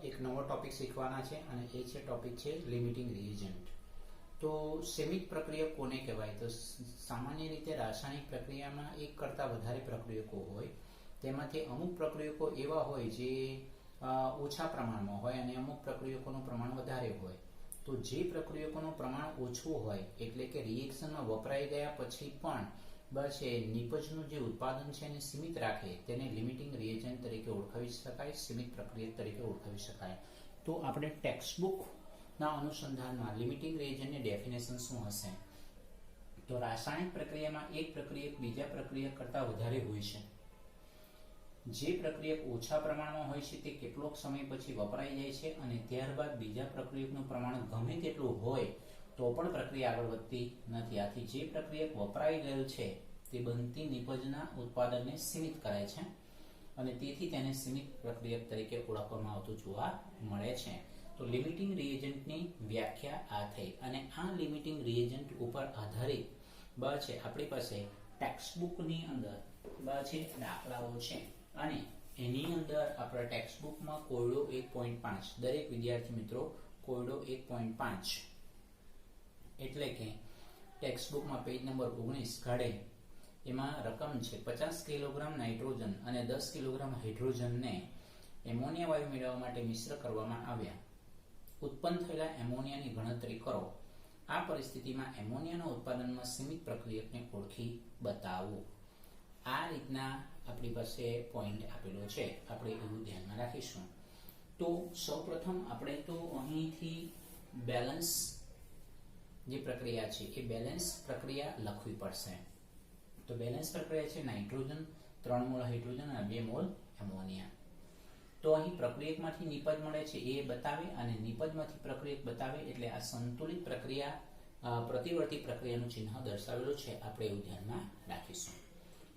એક નવો ટોપિક શીખવાના છે અને એ છે ટોપિક છે લિમિટિંગ રિએજન્ટ. તો સીમિત પ્રક્રિયક કોને કહેવાય? તો સામાન્ય રીતે રાસાયણિક પ્રક્રિયામાં એક કરતાં વધારે પ્રક્રિયકો હોય, તેમાંથી અમુક પ્રક્રિયકો એવા હોય જે ઓછા પ્રમાણમાં હોય અને અમુક પ્રક્રિયકોનું પ્રમાણ વધારે હોય. તો જે પ્રક્રિયકોનું પ્રમાણ ઓછું હોય એટલે કે રિએક્શનમાં વપરાઈ ગયા પછી પણ બસ એ નિપજનું જે ઉત્પાદન છે એને સીમિત રાખે તેને લિમિટિંગ રિએજન્ટ તરીકે ઓળખાવી શકાય, સીમિત પ્રક્રિયક તરીકે ઓળખાવી શકાય. તો આપણે ટેક્સ્ટબુકના અનુસંધાનમાં લિમિટિંગ રિએજન્ટની ડેફિનેશન શું હશે? તો રાસાયણિક પ્રક્રિયામાં એક પ્રક્રિયક બીજા પ્રક્રિયક કરતાં વધારે હોય છે. જે પ્રક્રિયક ઓછા પ્રમાણમાં હોય છે તે કેટલોક સમય પછી વપરાઈ જાય છે અને ત્યારબાદ બીજા પ્રક્રિયકનું પ્રમાણ ગમે તેટલું હોય તો પણ પ્રક્રિયા આગળ વધતી નથી. આથી જે પ્રક્રિયક વપરાઈ ગયેલ છે તે બનતી નિપજના ઉત્પાદનને સીમિત કરે છે અને તેથી તેને સીમિત પ્રક્રિયક તરીકે ઓળખવામાં આવતું જોવા મળે છે. તો લિમિટિંગ રિએજન્ટની વ્યાખ્યા આ થઈ અને આ લિમિટિંગ રિએજન્ટ ઉપર આધારિત છે આપણી પાસે ટેક્સ્ટબુકની અંદર છે દાખલાઓ છે અને એની અંદર આપણા ટેક્સ્ટબુકમાં કોયડો 1.5 દરેક વિદ્યાર્થી મિત્રો કોયડો 1.5 એટલે કે ટેક્સ્ટબુકમાં પેજ નંબર 19 કાઢે એમાં રકમ છે 50 કિલોગ્રામ નાઇટ્રોજન અને 10 કિલોગ્રામ હાઇડ્રોજનને એમોનિયા વાયુ મેળવવા માટે મિશ્ર કરવામાં આવ્યા. ઉત્પન્ન થયેલા એમોનિયાની ગણતરી કરો. આ પરિસ્થિતિમાં એમોનિયાના ઉત્પાદનમાં સીમિત પ્રક્રિયકને ઓળખી બતાવો. આ રીતના આપણી પાસે પોઈન્ટ આપેલો છે, આપણે એવું ધ્યાનમાં રાખીશું. તો સૌપ્રથમ આપણે તો અહીંથી બેલેન્સ જે પ્રક્રિયા છે એ બેલેન્સ પ્રક્રિયા લખવી પડશે. તો બેલેન્સ પ્રક્રિયા છે નાઇટ્રોજન 3 મોલ હાઇડ્રોજન અને 2 મોલ એમોનિયા. તો અહીં પ્રક્રિયકમાંથી નિપજ મળે છે એ બતાવે અને નિપજમાંથી પ્રક્રિયક બતાવે એટલે આ સંતુલિત પ્રક્રિયા પ્રતિવર્તી પ્રક્રિયાનું ચિહ્ન દર્શાવેલું છે, આપણે એવું ધ્યાનમાં રાખીશું.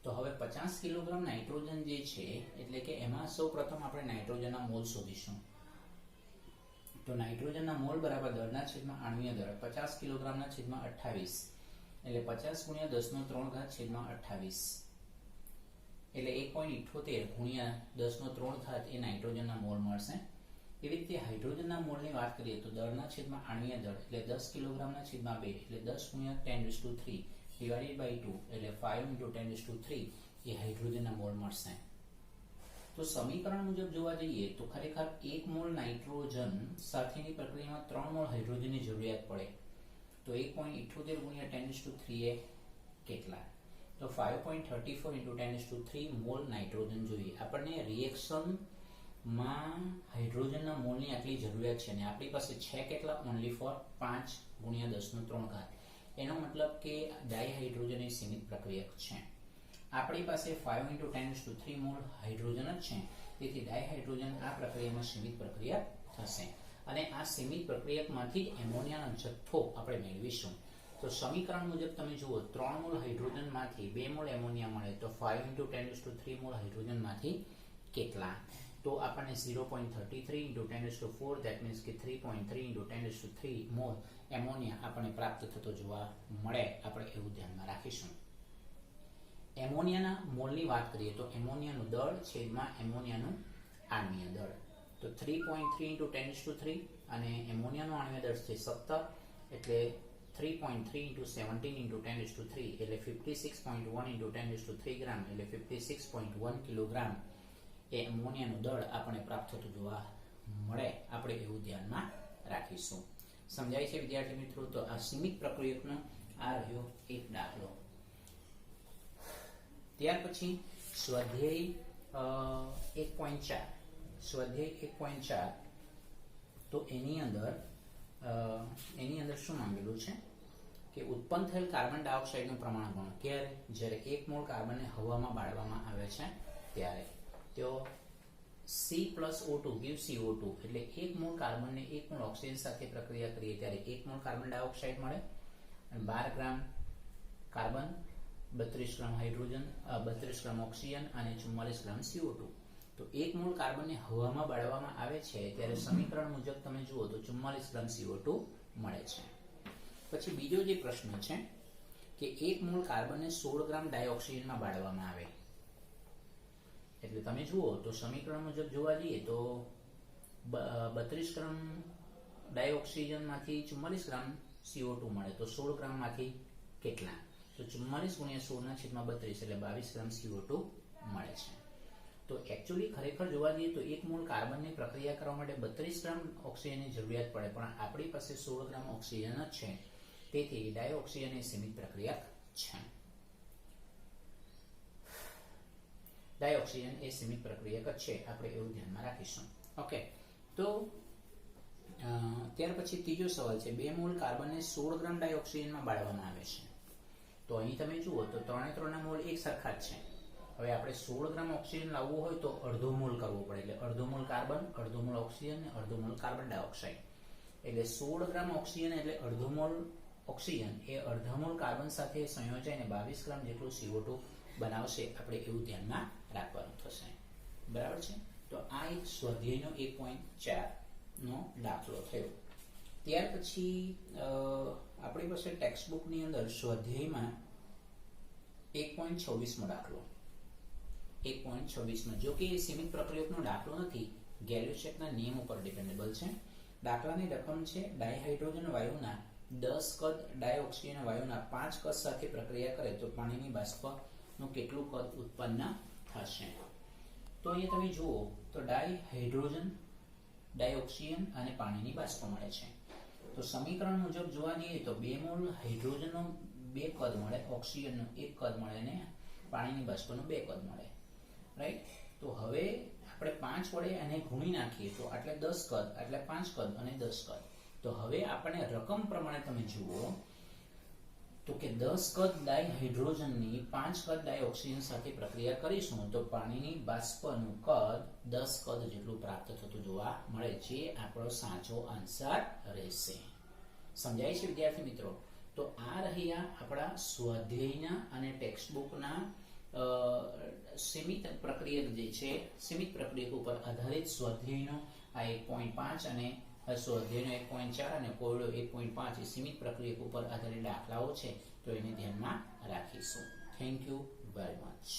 તો હવે 50 કિલોગ્રામ નાઇટ્રોજન જે છે એટલે કે એમાં સૌપ્રથમ આપણે નાઇટ્રોજનના મોલ શોધીશું. તો નાઇટ્રોજનના મોલ બરાબર દળના છેદમાં આણ્વીય દળ 50 કિલોગ્રામના છેદમાં 28 એટલે 50 ગુણ્યા 10⁻³ છેદમાં 28 એટલે 1.78 ગુણ્યા 10⁻³ એ નાઇટ્રોજનના મોલ મળશે. એવી રીતે હાઇડ્રોજનના મોલની વાત કરીએ તો દળના છેદમાં આણ્વીય દળ એટલે 10 કિલોગ્રામના છેદમાં 2 એટલે 10 ગુણ્યા 10⁻³ ડિવાઇડેડ બાય 2 એટલે 5 × 10⁻³ એ હાઇડ્રોજનના મોલ મળશે. તો સમીકરણ મુજબ જોવા જઈએ તો ખરેખર 1 મોલ નાઇટ્રોજન સાથેની પ્રક્રિયામાં 3 મોલ હાઇડ્રોજનની જરૂરિયાત પડે. તો 1.78 ગુણ્યા 10⁻³ એ કેટલા? તો 5.34 × 10⁻³ મોલ નાઇટ્રોજન જોઈએ. આપણને રિએક્શનમાં હાઇડ્રોજનના મોલની આટલી જરૂરિયાત છે અને આપણી પાસે છે કેટલા? ઓનલી ફોર 5 ગુણ્યા 10⁻³. એનો મતલબ કે ડાયહાઇડ્રોજન એ સીમિત પ્રક્રિયક છે. આપણી પાસે 5 × 10⁻³ મોલ હાઇડ્રોજન જ છે, તેથી ડાયહાઇડ્રોજન આ પ્રક્રિયામાં સીમિત પ્રક્રિયા થશે અને આ સીમિત પ્રક્રિયકમાંથી જ એમોનિયાનો જથ્થો આપણે મેળવીશું. તો સમીકરણ મુજબ તમે જુઓ 3 મોલ હાઇડ્રોજનમાંથી 2 મોલ એમોનિયા મળે તો 5 × 10⁻³ મોલ હાઇડ્રોજનમાંથી કેટલા? તો આપણને 0.33 × 10⁻⁴ that means કે 3.3 × 10⁻³ મોલ એમોનિયા આપણને પ્રાપ્ત થતો જોવા મળે, આપણે એવું ધ્યાનમાં રાખીશું. એમોનિયાના મોલની વાત કરીએ તો એમોનિયાનું દળ છેદમાં એમોનિયાનું આણ્વીય દળ. તો 3.3 × 10⁻³ અને એમોનિયાનું આણ્વીય દળ છે 17 એટલે 3.3 × 17 × 10⁻³ એટલે 56.1 × 10⁻³ ગ્રામ એટલે 56.1 કિલોગ્રામ એ એમોનિયાનું દળ આપણે પ્રાપ્ત થતું જોવા મળે, આપણે એવું ધ્યાનમાં રાખીશું. સમજાય છે વિદ્યાર્થી મિત્રો? તો આ સીમિત પ્રક્રિયકનો આ રહ્યો એક દાખલો. ત્યાર પછી સ્વાધ્યાય 1.4 સ્વાધ્યાય 1.4 તો એની અંદર શું માંગેલું છે કે ઉત્પન્ન થયેલ કાર્બન ડાયોક્સાઇડનું પ્રમાણ ગણો. ક્યારે? જ્યારે 1 મોલ કાર્બનને હવામાં બાળવામાં આવે છે ત્યારે. તો C+O2 gives CO2 એટલે 1 મોલ કાર્બનને 1 મોલ ઓક્સિજન સાથે પ્રક્રિયા કરીએ ત્યારે 1 મોલ કાર્બન ડાયોક્સાઇડ મળે અને 12 ગ્રામ કાર્બન, 32 ગ્રામ હાઇડ્રોજન, 32 ગ્રામ ઓક્સિજન અને 44 ગ્રામ CO2. તો 1 મોલ કાર્બનને હવામાં બાળવામાં આવે છે ત્યારે સમીકરણ મુજબ તમે જુઓ તો 44 ગ્રામ CO2 મળે છે. પછી બીજો જે પ્રશ્ન છે કે 1 મોલ કાર્બનને 16 ગ્રામ ડાયોક્સિજનમાં બાળવામાં આવે એટલે તમે જુઓ તો સમીકરણ મુજબ જોવા જઈએ તો 32 ગ્રામ ડાયોક્સિજનમાંથી 44 ગ્રામ CO2 મળે તો 16 ગ્રામમાંથી કેટલા? તો 44 × 16/32 એટલે 22 ગ્રામ CO2 મળે છે. તો એકચ્યુઅલી ખરેખર જોવા જઈએ તો એક મોલ કાર્બનની પ્રક્રિયા કરવા માટે 32 ગ્રામ ઓક્સિજનની જરૂરિયાત પડે, પણ આપણી પાસે 16 ગ્રામ ઓક્સિજન જ છે, તેથી ડાયોક્સિજન એ સીમિત પ્રક્રિયક છે. ડાયોક્સિજન એ સીમિત પ્રક્રિયક જ છે, આપણે એવું ધ્યાનમાં રાખીશું. ઓકે, તો ત્યાર પછી ત્રીજો સવાલ છે, 2 મોલ કાર્બનને 16 ગ્રામ ડાયોક્સિજનમાં બાળવામાં આવે છે. તો અહીં તમે જુઓ તો 3 મોલ એક સરખા જ છે. હવે આપણે 16 ગ્રામ ઓક્સિજન લાવવું હોય તો અડધો મોલ કરવો પડે, એટલે અડધો મોલ કાર્બન, અડધો મોલ ઓક્સિજન અને અડધો મોલ કાર્બન ડાયોક્સાઇડ. એટલે 16 ગ્રામ ઓક્સિજન એટલે અડધો મોલ ઓક્સિજન એ અડધા મોલ કાર્બન સાથે સંયોજાઈને 22 ગ્રામ જેટલું CO2 બનાવશે. આપણે એવું ધ્યાનમાં રાખવાનું થશે. બરાબર છે. તો આ એક સ્વાધ્યાયનો 1.4 નો દાખલો થયો. ત્યાર પછી આપણી પાસે ટેક્સ્ટ બુકની અંદર સ્વાધ્યાયમાં 1.26 દાખલો 1.26 જો કે સીમિત પ્રક્રિયકનો દાખલો નથી, ગેલ્યુસેકના નિયમ ઉપર ડિપેન્ડેબલ છે. દાખલાની રકમ છે, ડાયહાઇડ્રોજન વાયુના 10 કદ ડાયોક્સિજન વાયુના 5 કદ સાથે પ્રક્રિયા કરે તો પાણીની બાષ્પનું કેટલું કદ ઉત્પન્ન થશે? તો અહીંયા તમે જુઓ તો ડાયહાઇડ્રોજન, ડાયોક્સિજન અને પાણીની બાષ્પ મળે છે. તો સમીકરણ મુજબ જોવા જઈએ તો 2 મોલ હાઇડ્રોજનનો 2 કદ મળે, ઓક્સિજનનો 1 કદ મળે અને પાણીની બાષ્પનું 2 કદ મળે. રાઈટ. તો હવે આપણે 5 વડે એને ગુણી નાખીએ તો એટલે 10 કદ, એટલે 5 કદ અને 10 કદ. તો હવે આપણે રકમ પ્રમાણે તમે જુઓ તો કે 10 કદ ડાયહાઇડ્રોજનની 5 કદ ડાયોક્સિજન સાથે પ્રક્રિયા કરીશું તો પાણીની બાષ્પનું કદ 10 કદ જેટલું પ્રાપ્ત થતું જોવા મળે, જે આપણો સાચો આન્સર રહેશે. સમજાય છે વિદ્યાર્થી મિત્રો? તો આ રહ્યા આપણા સ્વાધ્યાયના અને ટેક્સ્ટ બુકના સીમિત પ્રક્રિયક જે છે, સીમિત પ્રક્રિયક ઉપર આધારિત સ્વાધ્યાયનો આ 1.5 અને સ્વાધ્યાયનો 1.4 અને કોયડો 1.5 એ સીમિત પ્રક્રિયક ઉપર આધારિત દાખલાઓ છે, તો એને ધ્યાનમાં રાખીશું. Thank you very much.